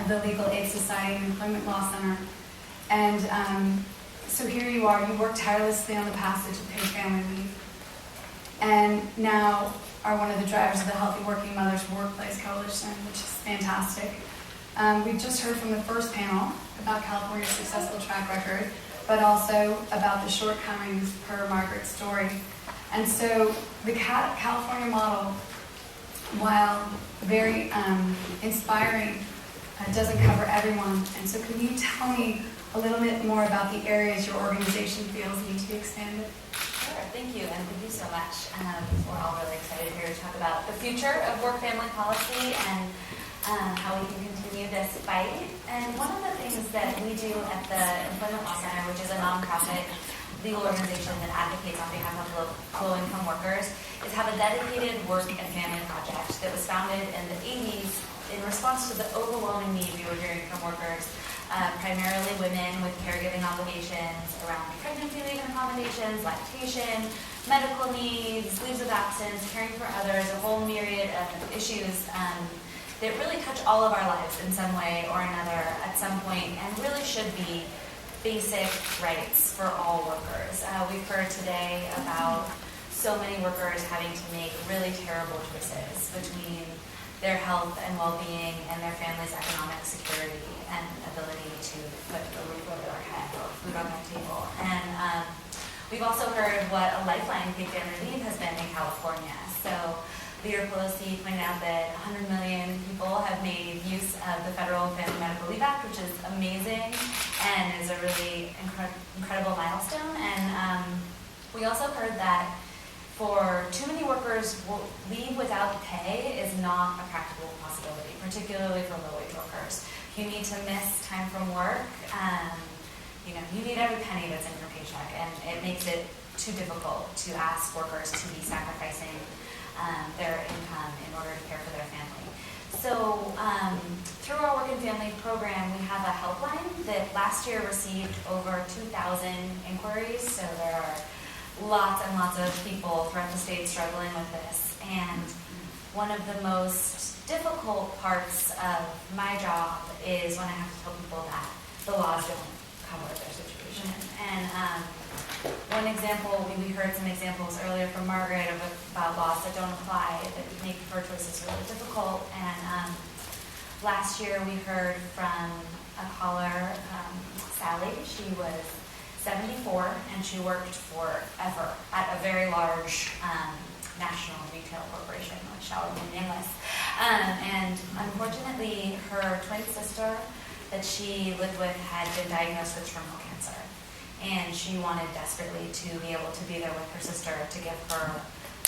of the Legal Aid Society and Employment Law Center. And so here you are, you worked tirelessly on the passage of paid family leave, and now are one of the drivers of the Healthy Working Mothers Workplace Coalition, which is fantastic. We just heard from the first panel about California's successful track record, but also about the shortcomings per Margaret's story. And so the California model, while very inspiring, doesn't cover everyone. And so can you tell me a little bit more about the areas your organization feels need to be expanded? Sure, thank you, and thank you so much. We're all really excited here to talk about the future of work-family policy and how we can continue this fight. And one of the things that we do at the Employment Law Center, which is a nonprofit legal organization that advocates on behalf of low-income workers, is have a dedicated work and family project that was founded in the 80s in response to the overwhelming need we were hearing from workers, primarily women with caregiving obligations around pregnancy leave and accommodations, lactation, medical needs, leaves of absence, caring for others, a whole myriad of issues that really touch all of our lives in some way or another at some point, and really should be basic rights for all workers. We've heard today about so many workers having to make really terrible choices between their health and well-being and their family's economic security and ability to put a roof over their head or food on their table. And we've also heard what a lifeline paid family leave has been in California. So Leader Pelosi pointed out that 100 million people have made use of the Federal Family Medical Leave Act, which is amazing and is a really incredible milestone. And we also heard that for too many workers, leave without pay is not a practical possibility, particularly for low-wage workers. You need to miss time from work. You need every penny that's in your paycheck, and it makes it too difficult to ask workers to be sacrificing their income in order to care for their family. So through our Work and Family program, we have a helpline that last year received over 2,000 inquiries. So there are lots and lots of people throughout the state struggling with this. And one of the most difficult parts of my job is when I have to tell people that the laws don't cover their situation. And one example, we heard some examples earlier from Margaret about laws that don't apply, that make her choices really difficult. And last year we heard from a caller, Sally. She was 74, and she worked forever at a very large national retail corporation, which shall remain nameless. And unfortunately, her twin sister that she lived with had been diagnosed with terminal cancer. And she wanted desperately to be able to be there with her sister to give her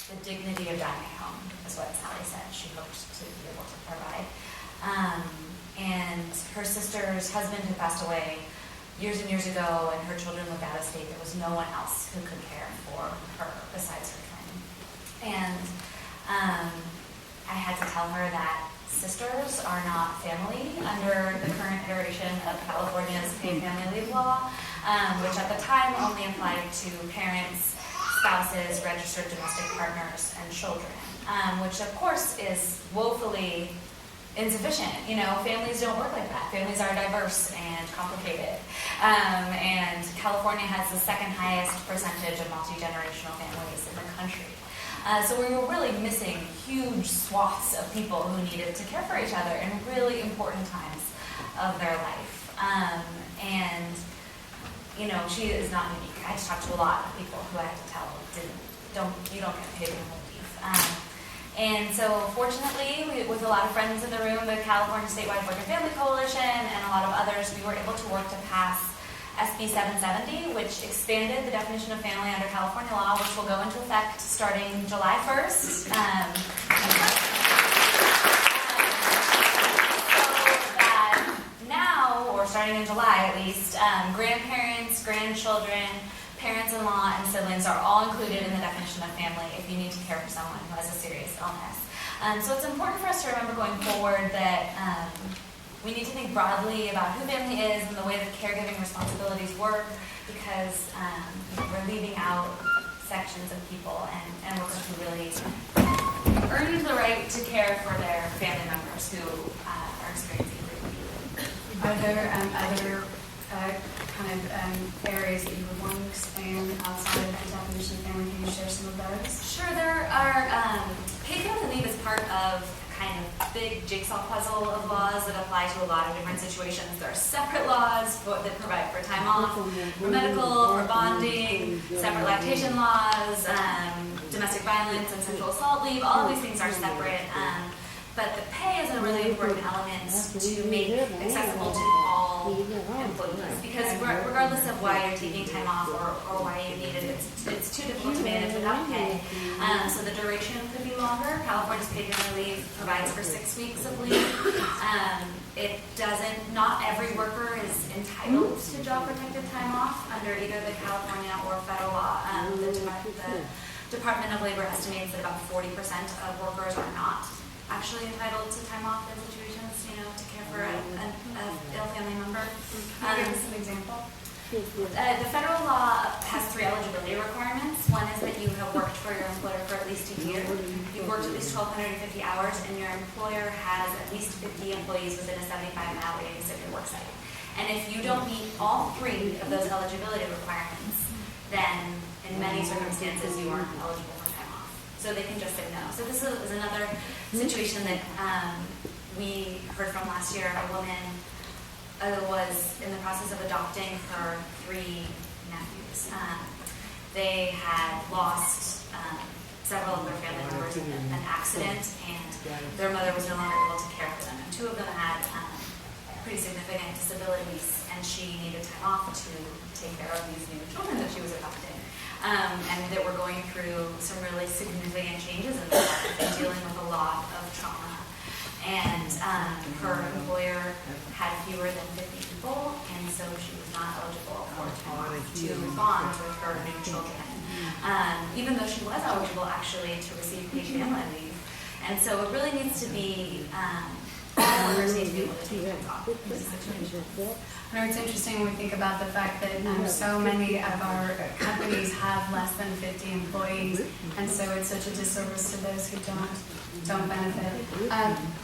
the dignity of dying at home, is what Sally said she hoped to be able to provide. And her sister's husband had passed away years and years ago, and her children lived out of state. There was no one else who could care for her besides her twin. And I had to tell her that sisters are not family under the current iteration of California's paid family leave law, which at the time only applied to parents, spouses, registered domestic partners, and children, which of course is woefully insufficient. Families don't work like that. Families are diverse and complicated. And California has the second highest percentage of multi-generational families in the country. So we were really missing huge swaths of people who needed to care for each other in really important times of their life. And she is not unique. I just talked to a lot of people who I had to tell you don't get paid family leave. And so fortunately, with a lot of friends in the room, the California Statewide Work and Family Coalition and a lot of others, we were able to work to pass SB 770, which expanded the definition of family under California law, which will go into effect starting July 1st. So that now, or starting in July at least, grandparents, grandchildren, parents-in-law, and siblings are all included in the definition of family if you need to care for someone who has a serious illness. So it's important for us to remember going forward that we need to think broadly about who family is and the way that caregiving responsibilities work, because we're leaving out sections of people and workers who really earned the right to care for their family members who are experiencing grief. Are there other kind of areas that you would want to expand outside of the definition of family? Can you share some of those? Sure, there are, paid family leave is part of kind of big jigsaw puzzle of laws that apply to a lot of different situations. There are separate laws that provide for time off, for medical, for bonding, separate lactation laws, domestic violence and sexual assault leave. All of these things are separate. But the pay is a really important element to make accessible to all employees, because regardless of why you're taking time off or why you need it, it's too difficult to manage without pay. So the duration could be longer. California's paid family leave provides for 6 weeks of leave. It doesn't, not every worker is entitled to job protected time off under either the California or federal law. The Department of Labor estimates that about 40% of workers are not actually entitled to time off in situations, to care for an ill family member. Can you give us an example? The federal law has 3 eligibility requirements. One is that you have worked for your employer for at least a year. You've worked at least 1,250 hours, and your employer has at least 50 employees within a 75-mile radius of your work site. And if you don't meet all 3 of those eligibility requirements, then in many circumstances you aren't eligible for time off. So they can just say no. So this is another situation that we heard from last year. A woman was in the process of adopting her 3 nephews. They had lost several of their family members in an accident, and their mother was no longer able to care for them. And 2 of them had pretty significant disabilities, and she needed time off to take care of these new children that she was adopting. And that were going through some really significant changes in their life and dealing with a lot of trauma. And her employer had fewer than 50 people, and so she was not eligible for time off to bond with her new children, even though she was eligible actually to receive paid family leave. And so it really needs to be, all workers need to be able to take time off in this situation. I know it's interesting when we think about the fact that so many of our companies have less than 50 employees, and so it's such a disservice to those who don't benefit.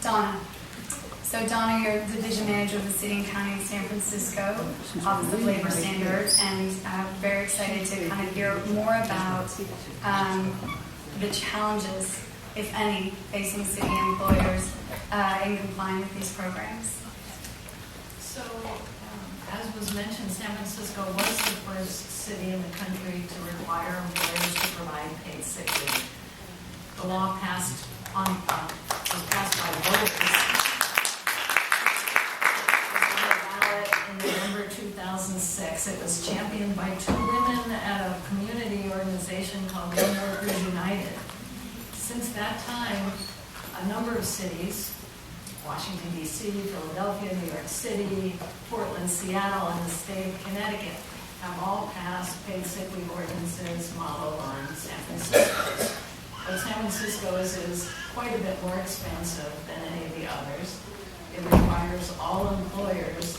Donna. So Donna, you're the division manager of the City and County of San Francisco Office of Labor Standards, and very excited to kind of hear more about the challenges, if any, facing city employers in complying with these programs. So, as was mentioned, San Francisco was the first city in the country to require employers to provide paid sick leave. The law was passed by voters. It was on the ballot in November 2006. It was championed by 2 women at a community organization called Young Workers United. Since that time, a number of cities, Washington, D.C., Philadelphia, New York City, Portland, Seattle, and the state of Connecticut have all passed paid sick leave ordinances modeled on San Francisco's. But San Francisco's is quite a bit more expensive than any of the others. It requires all employers,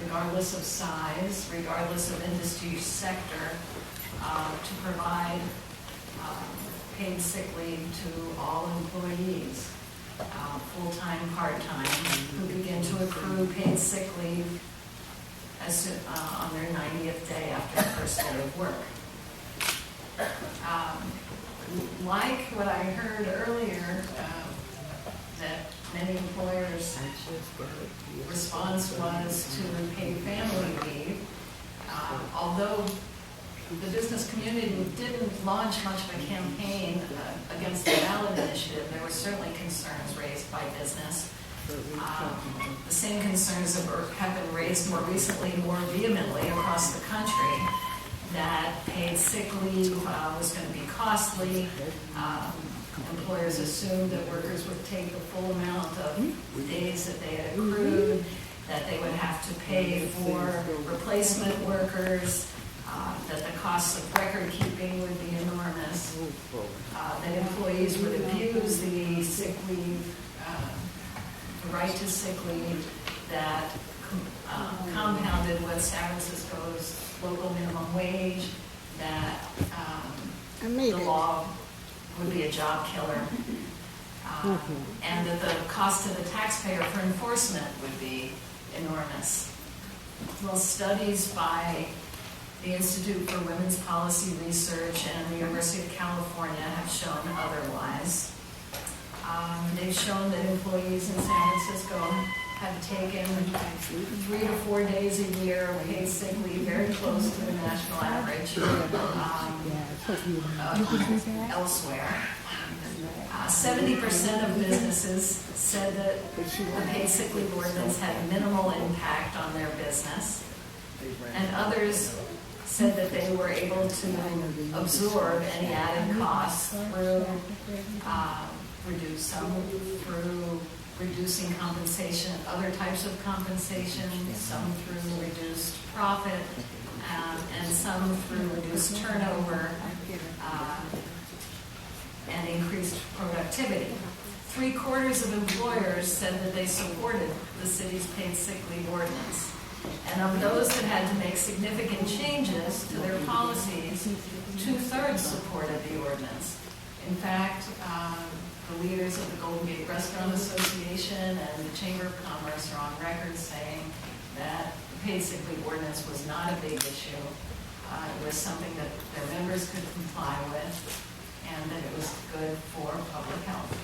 regardless of size, regardless of industry sector, to provide paid sick leave to all employees. Full-time, part-time, who begin to accrue paid sick leave on their 90th day after the first day of work. Like what I heard earlier, that many employers' response was to paid family leave, although the business community didn't launch much of a campaign against the ballot initiative. There were certainly concerns raised by business. The same concerns have been raised more recently, more vehemently across the country, that paid sick leave was going to be costly. Employers assumed that workers would take the full amount of days that they had accrued, that they would have to pay for replacement workers, that the costs of record keeping would be enormous, that employees would abuse the sick leave, the right to sick leave, that compounded with San Francisco's local minimum wage, that the law would be a job killer, and that the cost to the taxpayer for enforcement would be enormous. enormous. Well, studies by the Institute for Women's Policy Research and the University of California have shown otherwise. They've shown that employees in San Francisco have taken 3 to 4 days a year of paid sick leave, very close to the national average elsewhere. 70% of businesses said that the paid sick leave ordinance had minimal impact on their business, and others said that they were able to absorb any added costs through reducing compensation, other types of compensation, some through reduced profit, and some through reduced turnover and increased productivity. 3/4 of employers said that they supported the city's paid sick leave ordinance. And of those that had to make significant changes to their policies, 2/3 supported the ordinance. In fact, the leaders of the Golden Gate Restaurant Association and the Chamber of Commerce are on record saying that the paid sick leave ordinance was not a big issue. It was something that their members could comply with, and that it was good for public health.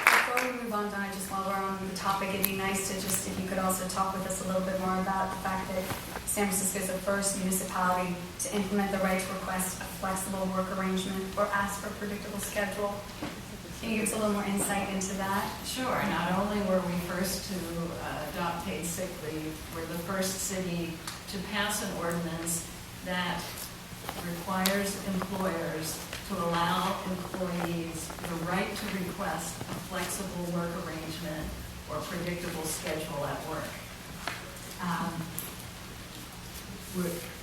Before we move on, Donna, just while we're on the topic, it'd be nice to just, if you could also talk with us a little bit more about the fact that San Francisco is the first municipality to implement the right to request a flexible work arrangement or ask for a predictable schedule. Can you give us a little more insight into that? Sure. Not only were we first to adopt paid sick leave, we're the first city to pass an ordinance that requires employers to allow employees the right to request a flexible work arrangement or predictable schedule at work.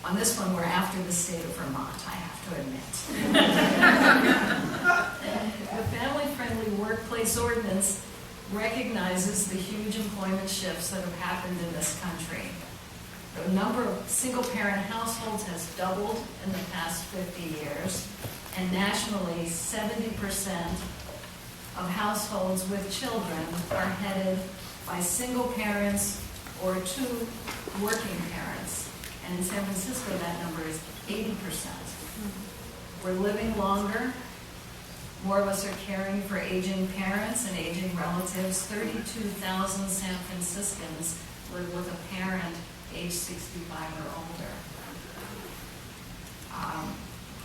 On this one, we're after the state of Vermont, I have to admit. The family-friendly workplace ordinance recognizes the huge employment shifts that have happened in this country. The number of single-parent households has doubled in the past 50 years, and nationally, 70% of households with children are headed by single parents or 2 working parents. And in San Francisco, that number is 80%. We're living longer. More of us are caring for aging parents and aging relatives. 32,000 San Franciscans live with a parent age 65 or older.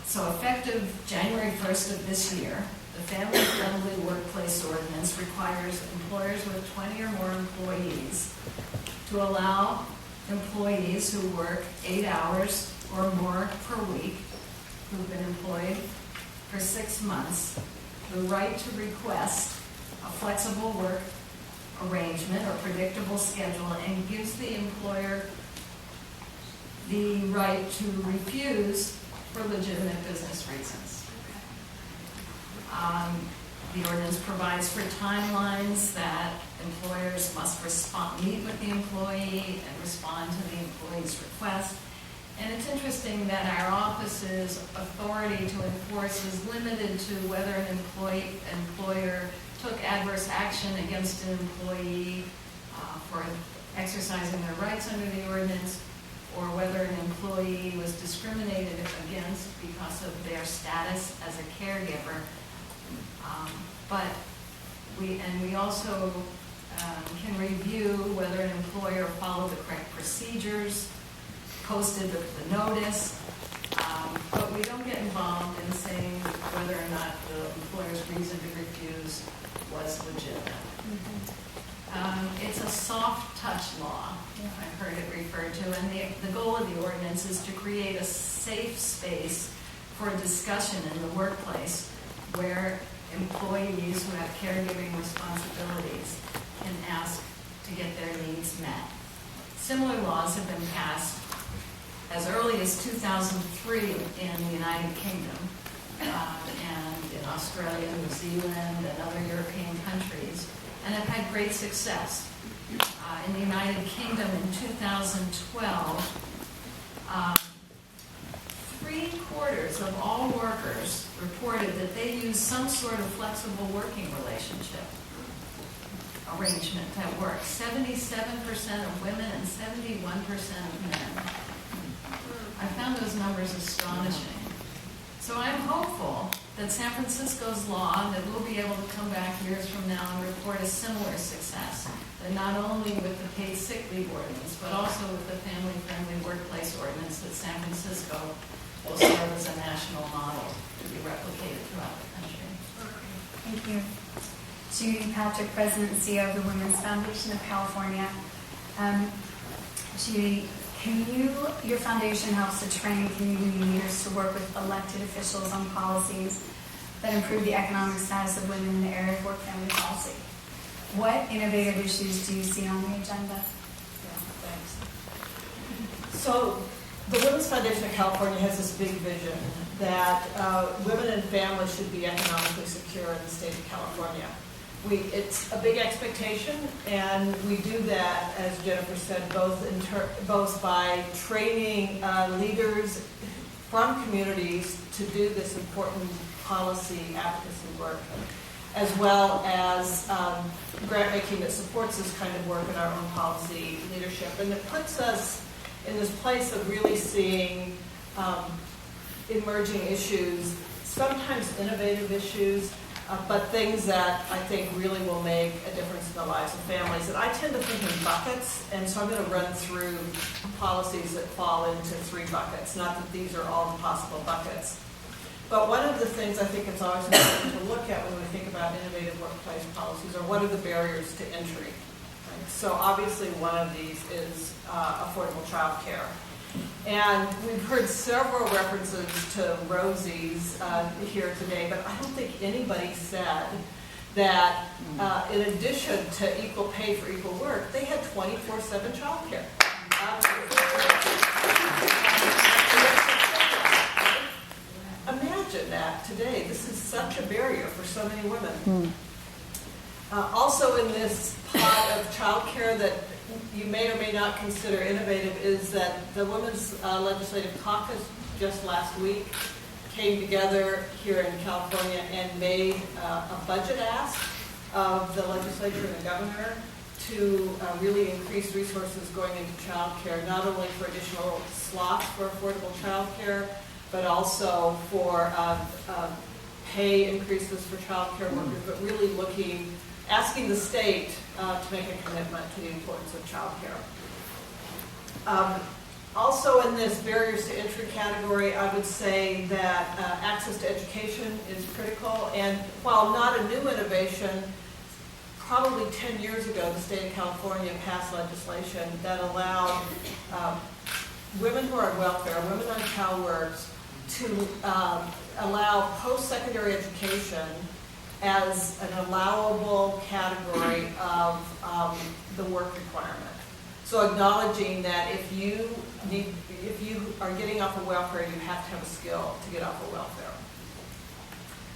So effective January 1st of this year, the family-friendly workplace ordinance requires employers with 20 or more employees to allow employees who work 8 hours or more per week, who've been employed for 6 months, the right to request a flexible work arrangement or predictable schedule, and gives the employer the right to refuse for legitimate business reasons. The ordinance provides for timelines that employers must meet with the employee and respond to the employee's request. And it's interesting that our office's authority to enforce is limited to whether an employer took adverse action against an employee for exercising their rights under the ordinance, or whether an employee was discriminated against because of their status as a caregiver. But we also can review whether an employer followed the correct procedures, posted the notice, but we don't get involved in saying whether or not the employer's reason to refuse was legitimate. It's a soft touch law, I've heard it referred to, and the goal of the ordinance is to create a safe space for discussion in the workplace where employees who have caregiving responsibilities can ask to get their needs met. Similar laws have been passed as early as 2003 in the United Kingdom and in Australia, New Zealand, and other European countries, and have had great success. In the United Kingdom in 2012, 3/4 3/4 of all workers reported that they use some sort of flexible working relationship arrangement at work. 77% of women and 71% of men. I found those numbers astonishing. So I'm hopeful that San Francisco's law, that we'll be able to come back years from now and report a similar success, that not only with the paid sick leave ordinance, but also with the family-friendly workplace ordinance, that San Francisco will serve as a national model to be replicated throughout the country. Thank you. Judy Patrick, President and CEO of the Women's Foundation of California. Judy, your foundation helps to train community leaders to work with elected officials on policies that improve the economic status of women in the area of work-family policy. What innovative issues do you see on the agenda? Thanks. So the Women's Foundation of California has this big vision that women and families should be economically secure in the state of California. It's a big expectation, and we do that, as Jennifer said, both by training leaders from communities to do this important policy advocacy work, as well as grant making that supports this kind of work in our own policy leadership. And it puts us in this place of really seeing emerging issues, sometimes innovative issues, but things that I think really will make a difference in the lives of families. And I tend to think in buckets, and so I'm going to run through policies that fall into 3 buckets. Not that these are all the possible buckets. But one of the things I think it's always important to look at when we think about innovative workplace policies are what are the barriers to entry. Right? So obviously one of these is affordable child care. And we've heard several references to Rosie's here today, but I don't think anybody said that in addition to equal pay for equal work, they had 24/7 child care. Imagine that today. This is such a barrier for so many women. Also in this pot of child care that you may or may not consider innovative is that the Women's Legislative Caucus just last week came together here in California and made a budget ask of the legislature and the governor to really increase resources going into child care, not only for additional slots for affordable child care, but also for pay increases for child care workers, but really asking the state to make a commitment to the importance of child care. Also in this barriers to entry category, I would say that access to education is critical, and while not a new innovation, probably 10 years ago the state of California passed legislation that allowed women who are on welfare, women on CalWorks, to allow post-secondary education as an allowable category of the work requirement. So acknowledging that if you are getting off of welfare, you have to have a skill to get off of welfare.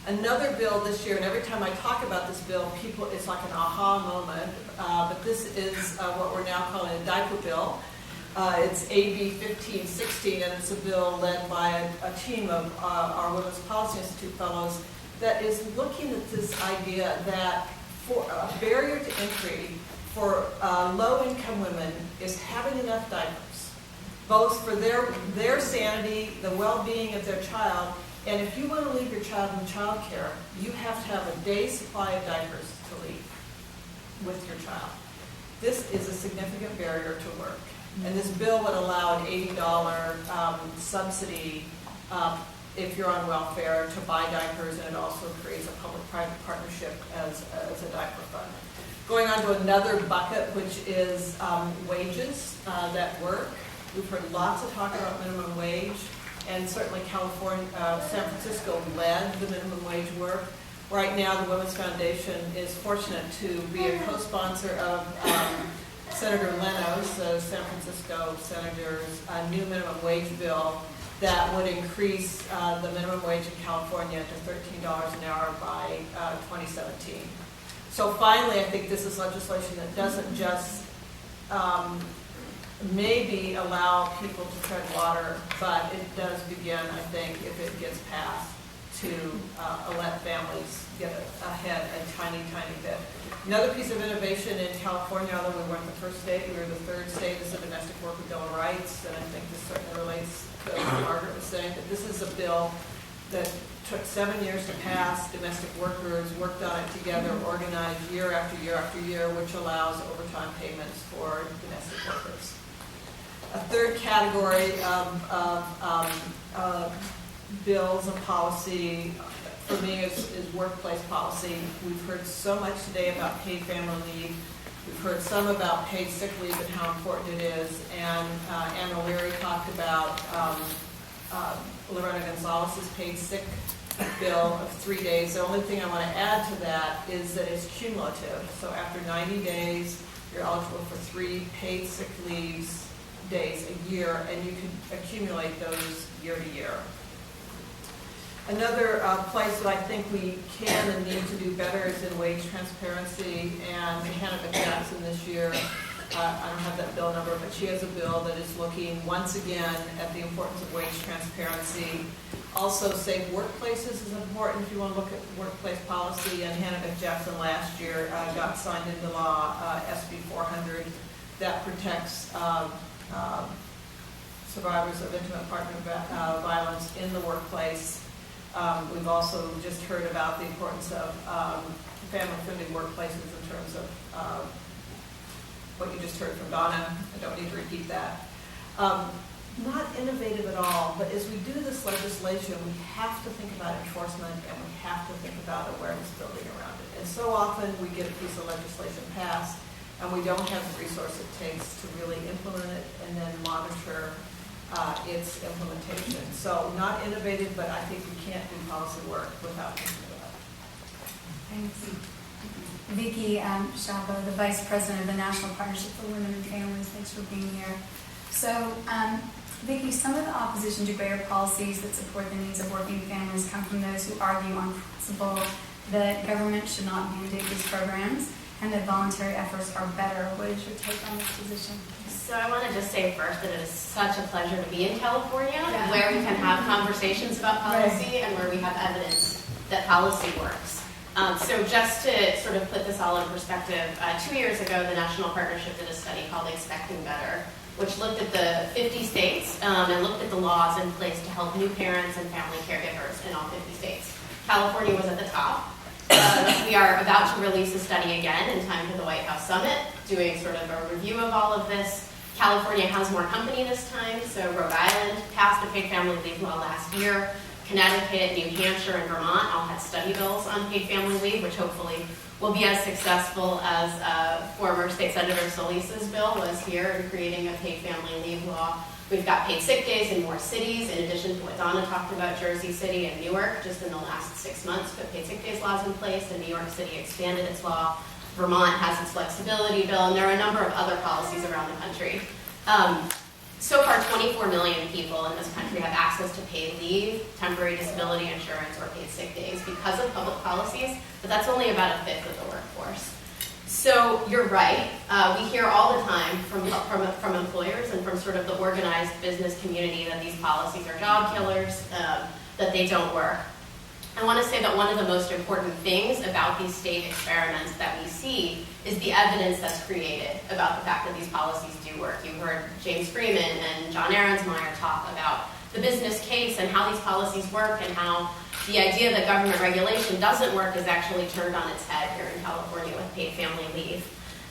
Another bill this year, and every time I talk about this bill, it's like an aha moment, but this is what we're now calling a diaper bill. It's AB 1516, and it's a bill led by a team of our Women's Policy Institute fellows that is looking at this idea that for a barrier to entry for low-income women is having enough diapers, both for their sanity, the well-being of their child, and if you want to leave your child in child care, you have to have a day's supply of diapers to leave with your child. This is a significant barrier to work. And this bill would allow an $80 subsidy if you're on welfare to buy diapers, and it also creates a public-private partnership as a diaper fund. Going on to another bucket, which is wages that work. We've heard lots of talk about minimum wage, and certainly San Francisco led the minimum wage work. Right now, the Women's Foundation is fortunate to be a co-sponsor of Senator Leno's, the San Francisco senator's new minimum wage bill that would increase the minimum wage in California to $13 an hour by 2017. So finally, I think this is legislation that doesn't just maybe allow people to tread water, but it does begin, I think, if it gets passed, to let families get ahead a tiny, tiny bit. Another piece of innovation in California, although we weren't the first state, we were the third state, is the Domestic Worker Bill of Rights, and I think this certainly relates to what Margaret was saying, that this is a bill that took 7 years to pass. Domestic workers worked on it together, organized year after year after year, which allows overtime payments for domestic workers. A third category of bills and policy for me is workplace policy. We've heard so much today about paid family leave. We've heard some about paid sick leave and how important it is. And Anna O'Leary talked about Lorena Gonzalez's paid sick bill of 3 days. The only thing I want to add to that is that it's cumulative. So after 90 days, you're eligible for 3 paid sick leaves days a year, and you can accumulate those year to year. Another place that I think we can and need to do better is in wage transparency, and Hannah Jackson this year, I don't have that bill number, but she has a bill that is looking once again at the importance of wage transparency. Also, safe workplaces is important if you want to look at workplace policy, and Hannah Jackson last year got signed into law, SB 400, that protects survivors of intimate partner violence in the workplace. We've also just heard about the importance of family-friendly workplaces in terms of what you just heard from Donna. I don't need to repeat that. Not innovative at all, but as we do this legislation, we have to think about enforcement, and we have to think about awareness building around it. And so often we get a piece of legislation passed, and we don't have the resource it takes to really implement it and then monitor its implementation. So not innovative, but I think we can't do policy work without thinking about it. Thanks. Vicki Schapo, the Vice President of the National Partnership for Women and Families, thanks for being here. So, Vicki, some of the opposition to greater policies that support the needs of working families come from those who argue on principle that government should not mandate these programs and that voluntary efforts are better. What is your take on this position? So I want to just say first that it is such a pleasure to be in California, where we can have conversations about policy and where we have evidence that policy works. So just to sort of put this all in perspective, 2 years ago, the National Partnership did a study called Expecting Better, which looked at the 50 states and looked at the laws in place to help new parents and family caregivers in all 50 states. California was at the top. We are about to release a study again in time for the White House Summit, doing sort of a review of all of this. California has more company this time, so Rhode Island passed a paid family leave law last year. Connecticut, New Hampshire, and Vermont all had study bills on paid family leave, which hopefully will be as successful as former State Senator Solis's bill was here in creating a paid family leave law. We've got paid sick days in more cities, in addition to what Donna talked about, Jersey City and Newark, just in the last 6 months, put paid sick days laws in place, and New York City expanded its law. Vermont has its flexibility bill, and there are a number of other policies around the country. So far, 24 million people in this country have access to paid leave, temporary disability insurance, or paid sick days because of public policies, but that's only about a fifth of the workforce. So you're right. We hear all the time from employers and from sort of the organized business community that these policies are job killers, that they don't work. I want to say that one of the most important things about these state experiments that we see is the evidence that's created about the fact that these policies do work. You heard James Freeman and John Ahrensmeyer talk about the business case and how these policies work and how the idea that government regulation doesn't work is actually turned on its head here in California with paid family leave.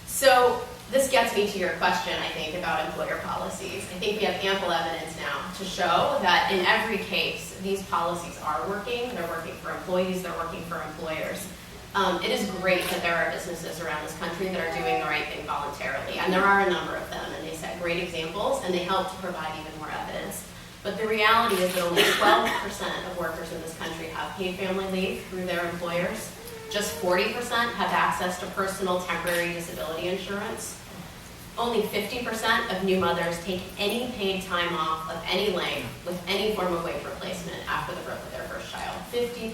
So this gets me to your question, I think, about employer policies. I think we have ample evidence now to show that in every case, these policies are working. They're working for employees. They're working for employers. It is great that there are businesses around this country that are doing the right thing voluntarily, and there are a number of them, and they set great examples, and they help to provide even more evidence. But the reality is that only 12% of workers in this country have paid family leave through their employers. Just 40% have access to personal temporary disability insurance. Only 50% of new mothers take any paid time off of any length with any form of wage replacement after the birth of their first child. 50%.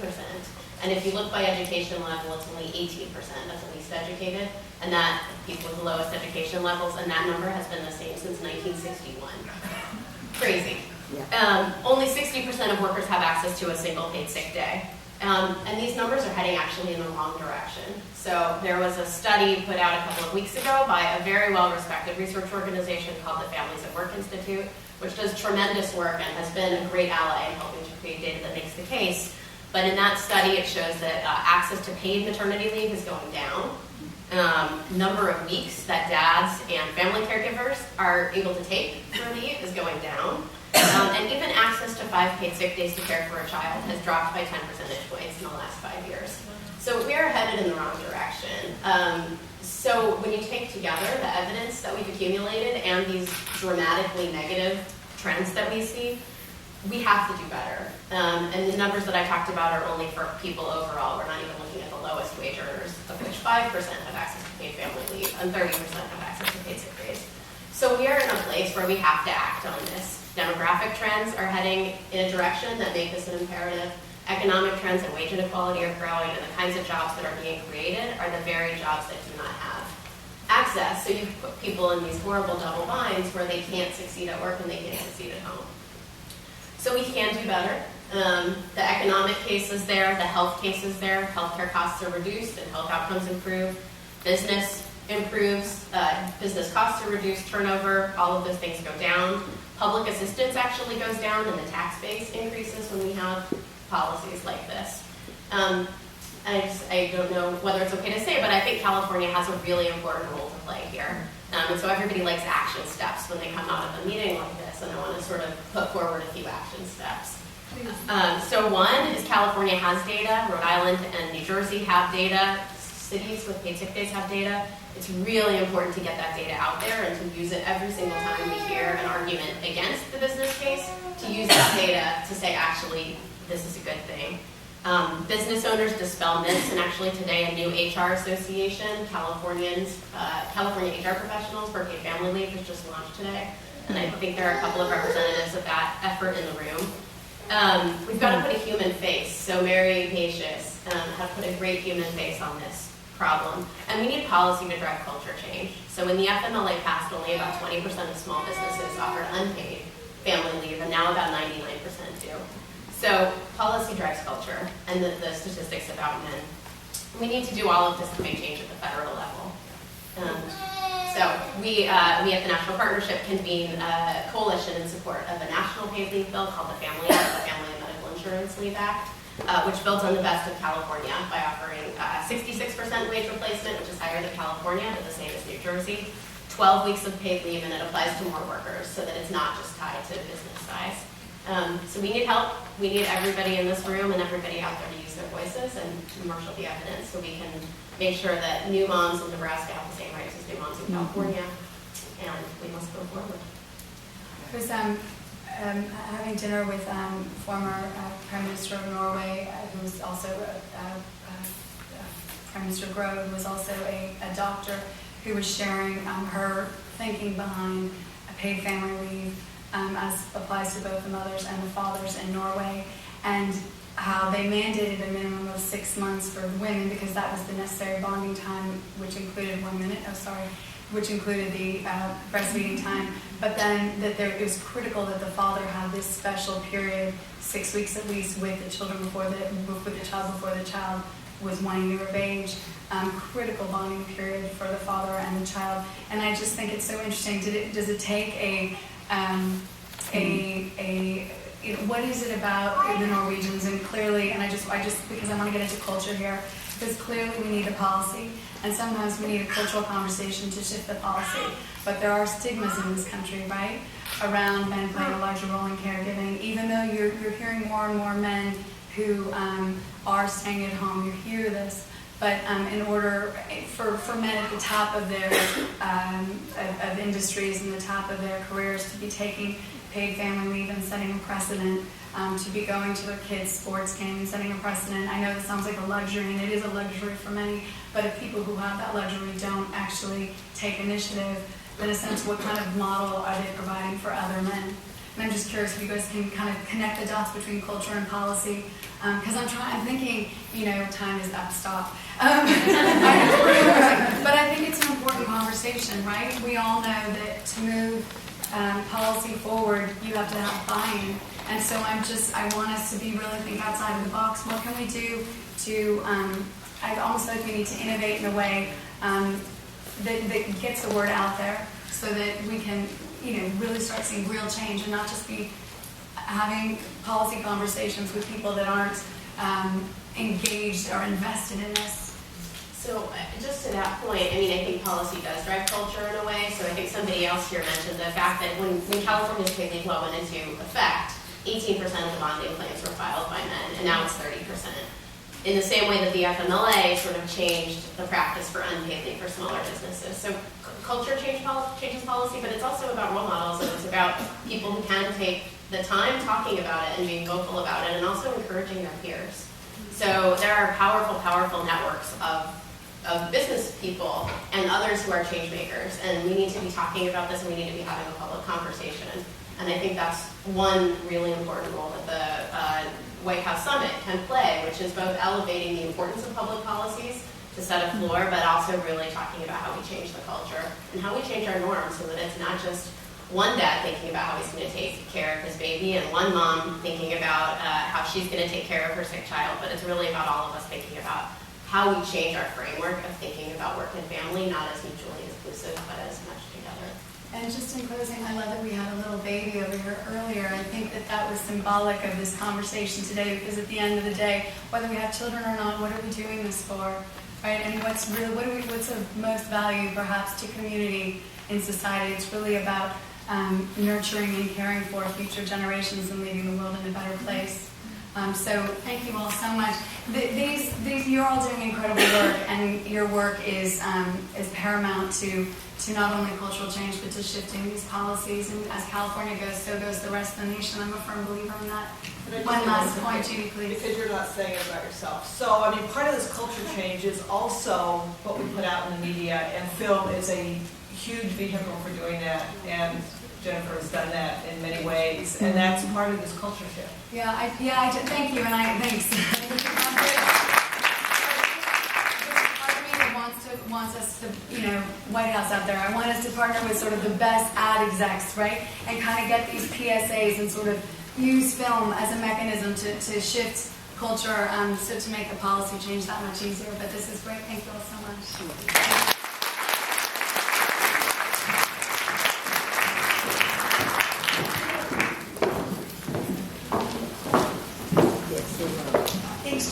And if you look by education level, it's only 18% of the least educated, and that people with the lowest education levels, and that number has been the same since 1961. Crazy. Only 60% of workers have access to a single paid sick day. And these numbers are heading actually in the wrong direction. So there was a study put out a couple of weeks ago by a very well-respected research organization called the Families at Work Institute, which does tremendous work and has been a great ally in helping to create data that makes the case. But in that study, it shows that access to paid maternity leave is going down. Number of weeks that dads and family caregivers are able to take for leave is going down. And even access to 5 paid sick days to care for a child has dropped by 10 percentage points in the last 5 years. So we are headed in the wrong direction. So when you take together the evidence that we've accumulated and these dramatically negative trends that we see, we have to do better. And the numbers that I talked about are only for people overall. We're not even looking at the lowest wage earners, of which 5% have access to paid family leave and 30% have access to paid sick days. So we are in a place where we have to act on this. Demographic trends are heading in a direction that make this an imperative. Economic trends and wage inequality are growing, and the kinds of jobs that are being created are the very jobs that do not have access. So you put people in these horrible double binds where they can't succeed at work and they can't succeed at home. So we can do better. The economic case is there, the health case is there, healthcare costs are reduced and health outcomes improve, business improves, business costs are reduced, turnover, all of those things go down. Public assistance actually goes down and the tax base increases when we have policies like this. I don't know whether it's okay to say, but I think California has a really important role to play here. And so everybody likes action steps when they come out of a meeting like this, and I want to sort of put forward a few action steps. So one is California has data, Rhode Island and New Jersey have data, cities with paid sick days have data. It's really important to get that data out there and to use it every single time we hear an argument against the business case, to use that data to say, actually, this is a good thing. Business owners dispel myths, and actually today a new HR association, California HR professionals for paid family leave, was just launched today. And I think there are a couple of representatives of that effort in the room. We've got to put a human face. So Mary Ignatius have put a great human face on this problem. And we need policy to drive culture change. So when the FMLA passed, only about 20% of small businesses offered unpaid family leave, and now about 99% do. So policy drives culture, and the statistics about men. We need to do all of this to make change at the federal level. So we at the National Partnership convene a coalition in support of a national paid leave bill called the Family Act, the Family and Medical Insurance Leave Act, which builds on the best of California by offering 66% wage replacement, which is higher than California, but the same as New Jersey, 12 weeks of paid leave, and it applies to more workers so that it's not just tied to business size. So we need help. We need everybody in this room and everybody out there to use their voices and to marshal the evidence so we can make sure that new moms in Nebraska have the same rights as new moms in California, and we must go forward. I was having dinner with former Prime Minister of Norway, who was also Prime Minister Grove, who was also a doctor, who was sharing her thinking behind a paid family leave as applies to both the mothers and the fathers in Norway, and how they mandated a minimum of 6 months for women because that was the necessary bonding time, which included which included the breastfeeding time, but then that it was critical that the father had this special period, 6 weeks at least, with the children before the child was 1 year of age, critical bonding period for the father and the child. And I just think it's so interesting. Does it take what is it about the Norwegians? And clearly, and I just because I want to get into culture here, because clearly we need a policy, and sometimes we need a cultural conversation to shift the policy. But there are stigmas in this country, right, around men playing a larger role in caregiving. Even though you're hearing more and more men who are staying at home, you hear this. But in order for men at the top of their of industries and the top of their careers to be taking paid family leave and setting a precedent, to be going to their kids' sports game and setting a precedent. I know this sounds like a luxury, and it is a luxury for many, but if people who have that luxury don't actually take initiative, then in a sense, what kind of model are they providing for other men? And I'm just curious if you guys can kind of connect the dots between culture and policy. Because I'm thinking, time is up, stop. But I think it's an important conversation, right? We all know that to move policy forward, you have to have buy-in. And so I want us to really think outside of the box. What can we do to, I almost feel like we need to innovate in a way that gets the word out there so that we can, really start seeing real change and not just be having policy conversations with people that aren't engaged or invested in this. So just to that point, I think policy does drive culture in a way. So I think somebody else here mentioned the fact that when California's paid leave law went into effect, 18% of the bonding claims were filed by men, and now it's 30%. In the same way that the FMLA sort of changed the practice for unpaid leave for smaller businesses. So culture changes policy, but it's also about role models, and it's about people who can take the time talking about it and being vocal about it, and also encouraging their peers. So there are powerful, powerful networks of business people and others who are change makers, and we need to be talking about this, and we need to be having a public conversation. And I think that's one really important role that the White House Summit can play, which is both elevating the importance of public policies to set a floor, but also really talking about how we change the culture and how we change our norms so that it's not just one dad thinking about how he's going to take care of his baby and one mom thinking about how she's going to take care of her sick child, but it's really about all of us thinking about how we change our framework of thinking about work and family, not as mutually exclusive, but as much together. And just in closing, I love that we had a little baby over here earlier. I think that was symbolic of this conversation today, because at the end of the day, whether we have children or not, what are we doing this for, right? And what's of most value perhaps to community in society? It's really about nurturing and caring for future generations and leaving the world in a better place. So thank you all so much. You're all doing incredible work, and your work is paramount to not only cultural change, but to shifting these policies. And as California goes, so goes the rest of the nation. I'm a firm believer in that. One last point, Judy, please. Because you're not saying it about yourself. So, part of this culture change is also what we put out in the media, and film is a huge vehicle for doing that. And Jennifer has done that in many ways, and that's part of this culture shift. Thank you, and thanks. Part of me that wants us to, White House out there, I want us to partner with sort of the best ad execs, right? And kind of get these PSAs and sort of use film as a mechanism to shift culture, so to make the policy change that much easier. But this is great. Thank you all so much.